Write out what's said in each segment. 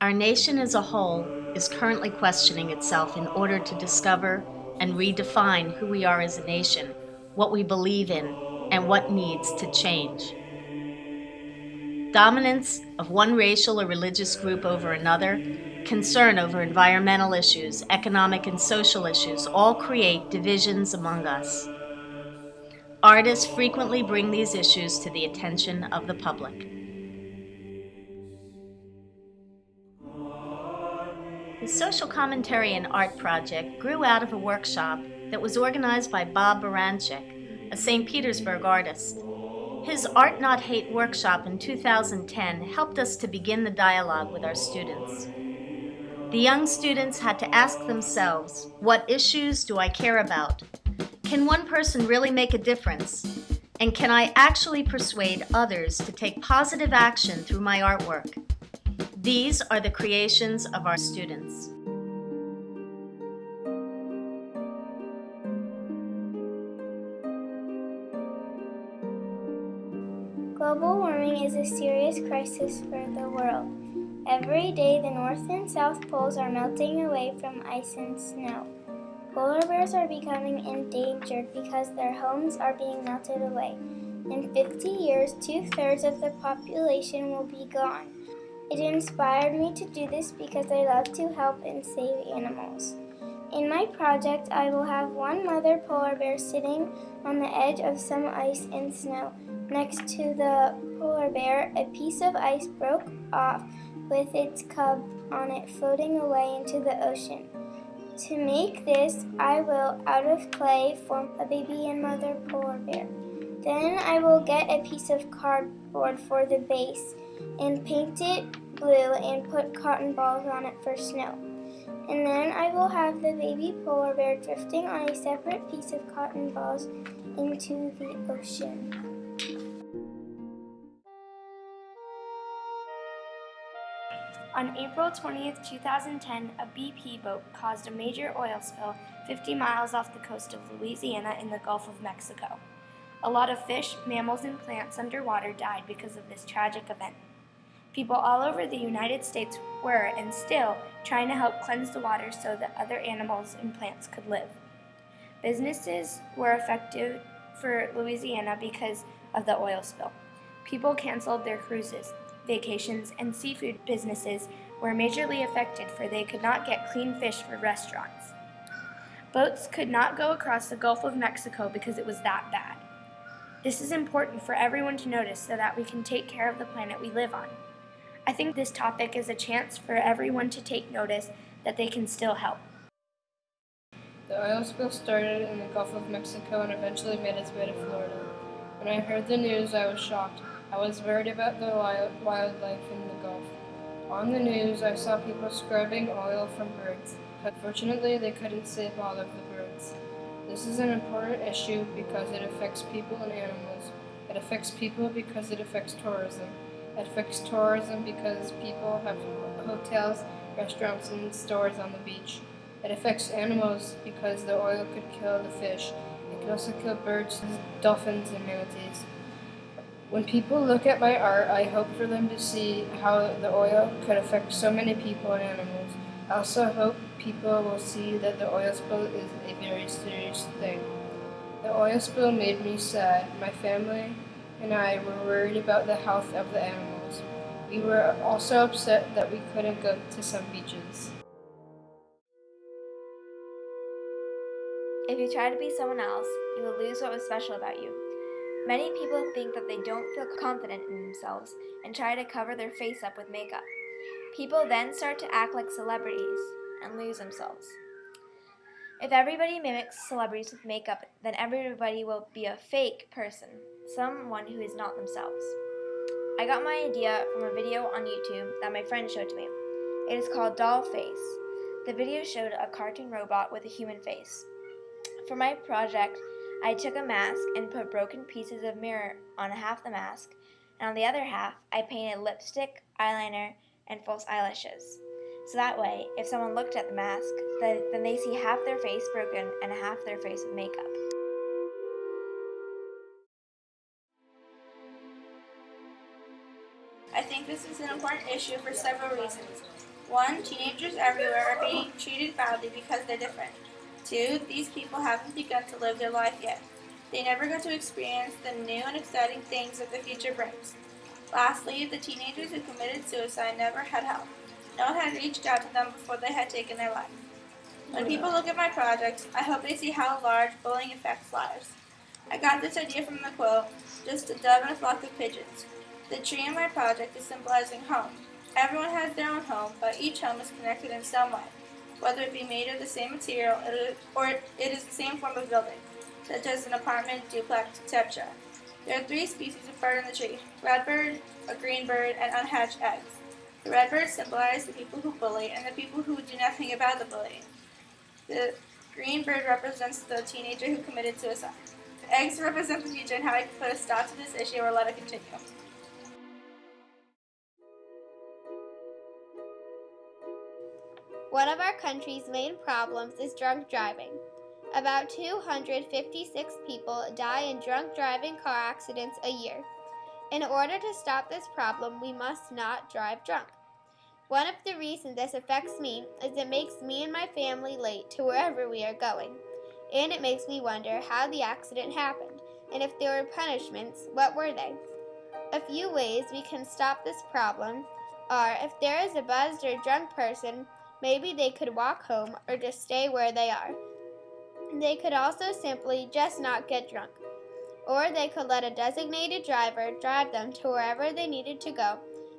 Our nation as a whole is currently questioning itself in order to discover and redefine who we are as a nation, what we believe in, and what needs to change. Dominance of one racial or religious group over another, concern over environmental issues, economic and social issues all create divisions among us. Artists frequently bring these issues to the attention of the public. The Social Commentary and Art Project grew out of a workshop that was organized by Bob Baranchik, a St. Petersburg artist. His Art Not Hate workshop in 2010 helped us to begin the dialogue with our students. The young students had to ask themselves, what issues do I care about? Can one person really make a difference? And can I actually persuade others to take positive action through my artwork? These are the creations of our students. Global warming is a serious crisis for the world. Every day, the North and South poles are melting away from ice and snow. Polar bears are becoming endangered because their homes are being melted away. In 50 years, 2/3 of the population will be gone. It inspired me to do this because I love to help and save animals. In my project, I will have one mother polar bear sitting on the edge of some ice and snow. Next to the polar bear, a piece of ice broke off with its cub on it floating away into the ocean. To make this, I will, out of clay, form a baby and mother polar bear. Then I will get a piece of cardboard for the base and paint it blue and put cotton balls on it for snow. And then I will have the baby polar bear drifting on a separate piece of cotton balls into the ocean. On April 20th, 2010, a BP boat caused a major oil spill 50 miles off the coast of Louisiana in the Gulf of Mexico. A lot of fish, mammals, and plants underwater died because of this tragic event. People all over the United States were, and still, trying to help cleanse the water so that other animals and plants could live. Businesses were affected for Louisiana because of the oil spill. People canceled their cruises, vacations, and seafood businesses were majorly affected, for they could not get clean fish for restaurants. Boats could not go across the Gulf of Mexico because it was that bad. This is important for everyone to notice so that we can take care of the planet we live on. I think this topic is a chance for everyone to take notice that they can still help. The oil spill started in the Gulf of Mexico and eventually made its way to Florida. When I heard the news, I was shocked. I was worried about the wildlife in the Gulf. On the news, I saw people scrubbing oil from birds. Unfortunately, they couldn't save all of the birds. This is an important issue because it affects people and animals. It affects people because it affects tourism. It affects tourism because people have hotels, restaurants, and stores on the beach. It affects animals because the oil could kill the fish. It could also kill birds, dolphins, and manatees. When people look at my art, I hope for them to see how the oil could affect so many people and animals. I also hope people will see that the oil spill is a very serious thing. The oil spill made me sad. My family and I were worried about the health of the animals. We were also upset that we couldn't go to some beaches. If you try to be someone else, you will lose what was special about you. Many people think that they don't feel confident in themselves and try to cover their face up with makeup. People then start to act like celebrities and lose themselves. If everybody mimics celebrities with makeup, then everybody will be a fake person, someone who is not themselves. I got my idea from a video on YouTube that my friend showed to me. It is called Doll Face. The video showed a cartoon robot with a human face. For my project, I took a mask and put broken pieces of mirror on half the mask, and on the other half, I painted lipstick, eyeliner, and false eyelashes. So that way, if someone looked at the mask, then they see half their face broken and half their face with makeup. I think this is an important issue for several reasons. 1. Teenagers everywhere are being treated badly because they're different. 2. These people haven't begun to live their life yet. They never got to experience the new and exciting things that the future brings. Lastly, the teenagers who committed suicide never had help. No one had reached out to them before they had taken their life. When people look at my projects, I hope they see how large bullying affects lives. I got this idea from the quote, "Just a dove and a flock of pigeons." The tree in my project is symbolizing home. Everyone has their own home, but each home is connected in some way, whether it be made of the same material or it is the same form of building, such as an apartment, duplex, etc. There are 3 species of bird in the tree: redbird, a green bird, and unhatched eggs. The redbirds symbolize the people who bully and the people who do nothing about the bullying. The green bird represents the teenager who committed suicide. The eggs represent the future and how I can put a stop to this issue or let it continue. One of our country's main problems is drunk driving. About 256 people die in drunk driving car accidents a year. In order to stop this problem, we must not drive drunk. One of the reasons this affects me is it makes me and my family late to wherever we are going. And it makes me wonder how the accident happened, and if there were punishments, what were they? A few ways we can stop this problem are if there is a buzzed or drunk person, maybe they could walk home or just stay where they are. They could also simply just not get drunk. Or they could let a designated driver drive them to wherever they needed to go,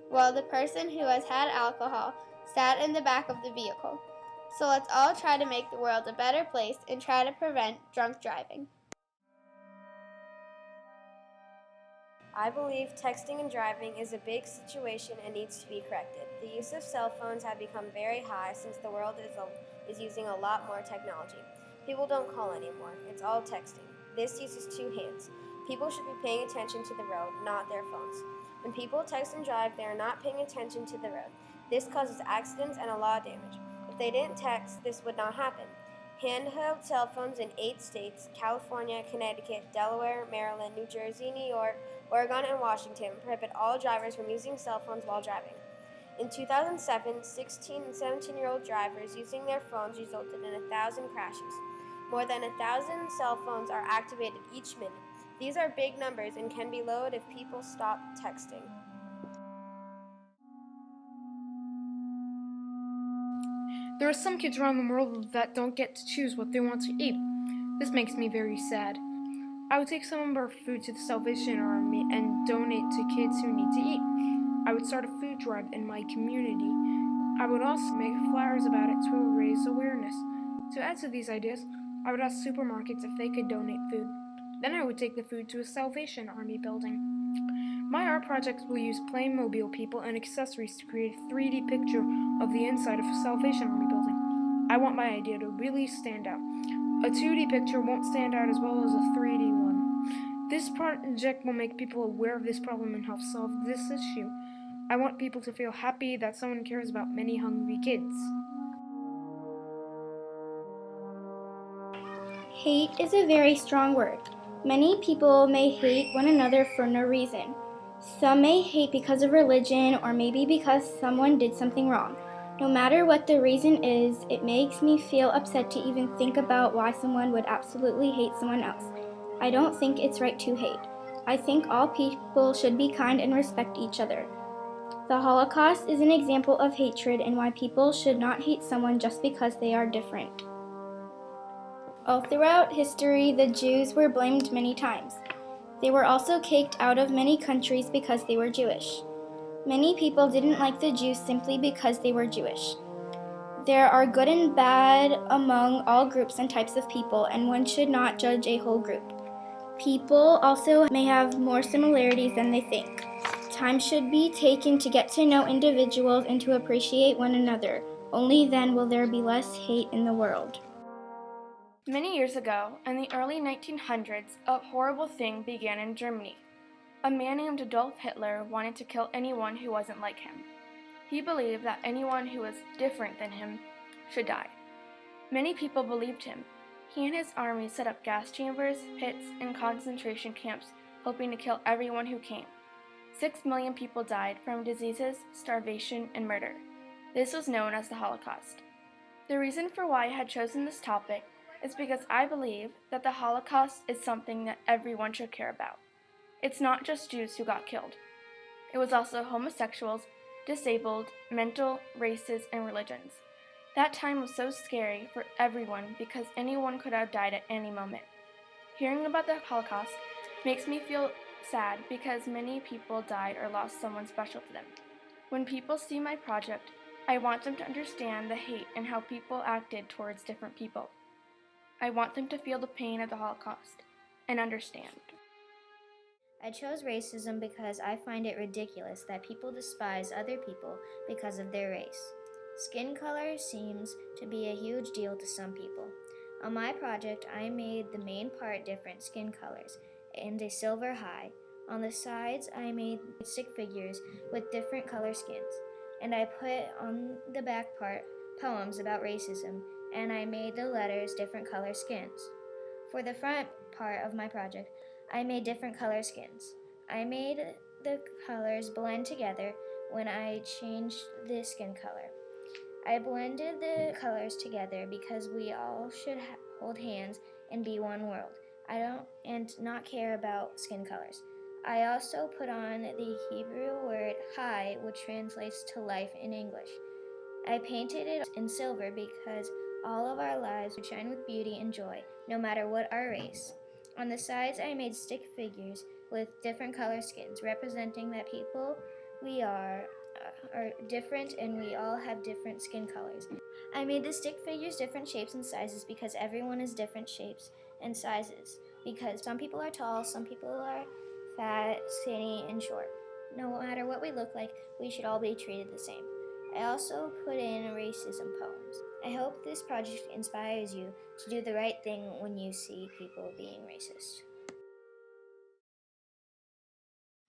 while the person who has had alcohol sat in the back of the vehicle. So let's all try to make the world a better place and try to prevent drunk driving. I believe texting and driving is a big situation and needs to be corrected. The use of cell phones have become very high since the world is using a lot more technology. People don't call anymore. It's all texting. This uses 2 hands. People should be paying attention to the road, not their phones. When people text and drive, they are not paying attention to the road. This causes accidents and a lot of damage. If they didn't text, this would not happen. Handheld cell phones in 8 states, California, Connecticut, Delaware, Maryland, New Jersey, New York, Oregon, and Washington, prohibit all drivers from using cell phones while driving. In 2007, 16 and 17-year-old drivers using their phones resulted in 1,000 crashes. More than 1,000 cell phones are activated each minute. These are big numbers and can be lowered if people stop texting. There are some kids around the world that don't get to choose what they want to eat. This makes me very sad. I would take some of our food to the Salvation Army and donate to kids who need to eat. I would start a food drive in my community. I would also make flyers about it to raise awareness. To add to these ideas, I would ask supermarkets if they could donate food. Then I would take the food to a Salvation Army building. My art projects will use Playmobil people and accessories to create a 3D picture of the inside of a Salvation Army building. I want my idea to really stand out. A 2D picture won't stand out as well as a 3D one. This project will make people aware of this problem and help solve this issue. I want people to feel happy that someone cares about many hungry kids. Hate is a very strong word. Many people may hate one another for no reason. Some may hate because of religion or maybe because someone did something wrong. No matter what the reason is, it makes me feel upset to even think about why someone would absolutely hate someone else. I don't think it's right to hate. I think all people should be kind and respect each other. The Holocaust is an example of hatred and why people should not hate someone just because they are different. All throughout history, the Jews were blamed many times. They were also kicked out of many countries because they were Jewish. Many people didn't like the Jews simply because they were Jewish. There are good and bad among all groups and types of people, and one should not judge a whole group. People also may have more similarities than they think. Time should be taken to get to know individuals and to appreciate one another. Only then will there be less hate in the world. Many years ago, in the early 1900s, a horrible thing began in Germany. A man named Adolf Hitler wanted to kill anyone who wasn't like him. He believed that anyone who was different than him should die. Many people believed him. He and his army set up gas chambers, pits, and concentration camps, hoping to kill everyone who came. 6 million people died from diseases, starvation, and murder. This was known as the Holocaust. The reason for why I had chosen this topic is because I believe that the Holocaust is something that everyone should care about. It's not just Jews who got killed. It was also homosexuals, disabled, mental, races, and religions. That time was so scary for everyone because anyone could have died at any moment. Hearing about the Holocaust makes me feel sad because many people died or lost someone special to them. When people see my project, I want them to understand the hate and how people acted towards different people. I want them to feel the pain of the Holocaust and understand. I chose racism because I find it ridiculous that people despise other people because of their race. Skin color seems to be a huge deal to some people. On my project, I made the main part different skin colors and a silver high. On the sides, I made stick figures with different color skins, and I put on the back part poems about racism, and I made the letters different color skins. For the front part of my project, I made different color skins. I made the colors blend together when I changed the skin color. I blended the colors together because we all should hold hands and be one world. I don't and not care about skin colors. I also put on the Hebrew word Chai, which translates to life in English. I painted it in silver because all of our lives would shine with beauty and joy, no matter what our race. On the sides, I made stick figures with different color skins, representing that people we are different and we all have different skin colors. I made the stick figures different shapes and sizes because everyone is different shapes and sizes. Because some people are tall, some people are fat, skinny, and short. No matter what we look like, we should all be treated the same. I also put in racism poems. I hope this project inspires you to do the right thing when you see people being racist.